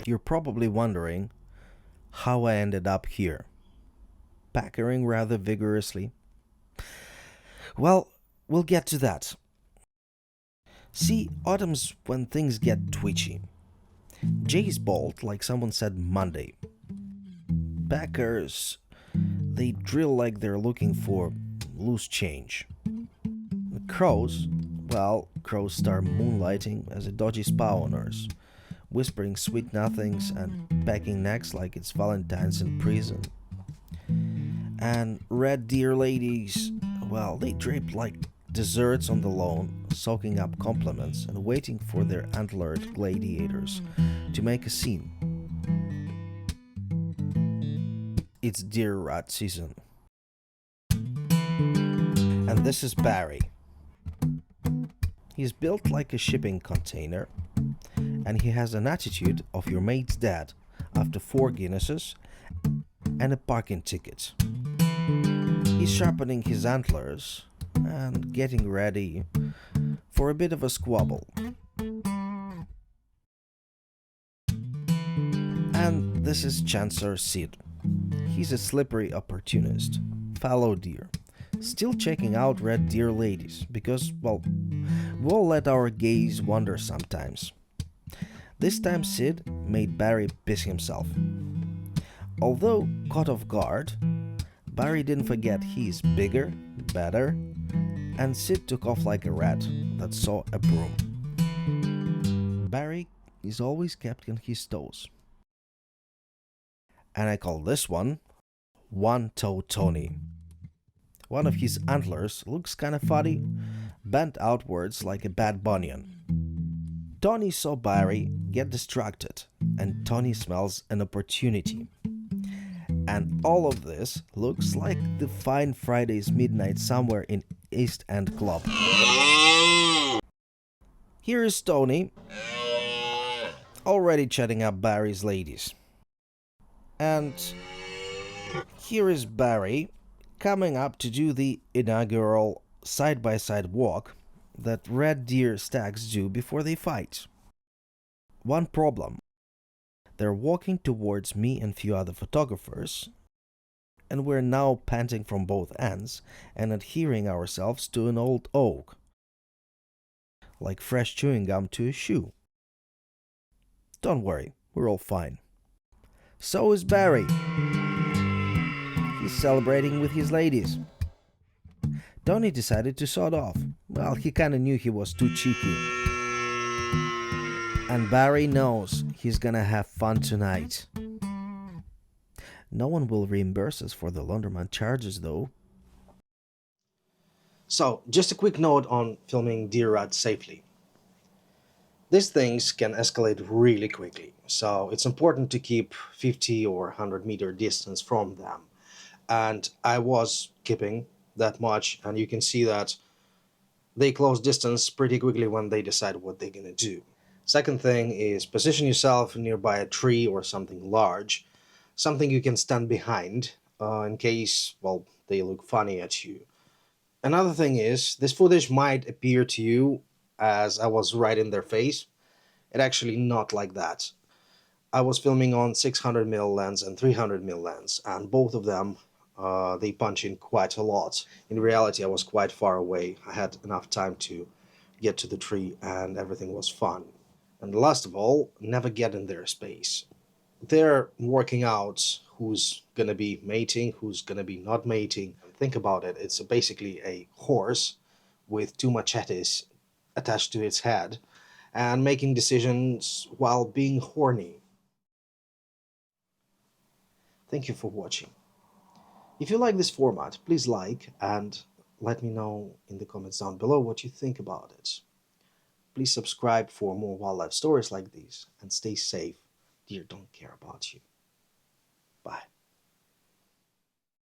You're probably wondering how I ended up here, packering rather vigorously. Well, we'll get to that. See, autumn's when things get twitchy. Jay's bolt like someone said Monday. Packers, they drill like they're looking for loose change. The crows, well, crows start moonlighting as a dodgy spa owners, whispering sweet nothings and pecking necks like it's Valentine's in prison. And red deer ladies, well, they drape like desserts on the lawn, soaking up compliments and waiting for their antlered gladiators to make a scene. It's deer rat season. And this is Barry. He's built like a shipping container, and he has an attitude of your mate's dad after 4 Guinnesses and a parking ticket. He's sharpening his antlers and getting ready for a bit of a squabble. And this is Chancellor Sid. He's a slippery opportunist, fallow deer, still checking out red deer ladies because, well, we'll let our gaze wander sometimes. This time Sid made Barry piss himself. Although caught off guard, Barry didn't forget he's bigger, better, and Sid took off like a rat that saw a broom. Barry is always kept on his toes. And I call this one Toe Tony. One of his antlers looks kinda funny, bent outwards like a bad bunion. Tony saw Barry get distracted, and Tony smells an opportunity. And all of this looks like the fine Friday's midnight somewhere in East End Club. Here is Tony, already chatting up Barry's ladies. And here is Barry, coming up to do the inaugural side-by-side walk that red deer stags do before they fight. One problem. They're walking towards me and few other photographers, and we're now panting from both ends and adhering ourselves to an old oak, like fresh chewing gum to a shoe. Don't worry, we're all fine. So is Barry. He's celebrating with his ladies. Tony decided to sod off. Well, he kinda knew he was too cheeky. And Barry knows he's gonna have fun tonight. No one will reimburse us for the laundromat charges, though. So, just a quick note on filming deer rats safely. These things can escalate really quickly, so it's important to keep 50 or 100 meter distance from them. And I was keeping that much, and you can see that they close distance pretty quickly when they decide what they're gonna do. Second thing is position yourself nearby a tree or something large, something you can stand behind in case, well, they look funny at you. Another thing is, this footage might appear to you as I was right in their face. It's actually not like that. I was filming on 600mm lens and 300mm lens, and both of them, they punch in quite a lot. In reality, I was quite far away. I had enough time to get to the tree and everything was fun. And last of all, never get in their space. They're working out who's gonna be mating, who's gonna be not mating. Think about it, it's basically a horse with 2 machetes attached to its head and making decisions while being horny. Thank you for watching. If you like this format, please like and let me know in the comments down below what you think about it. Please subscribe for more wildlife stories like these and stay safe. Deer don't care about you. Bye.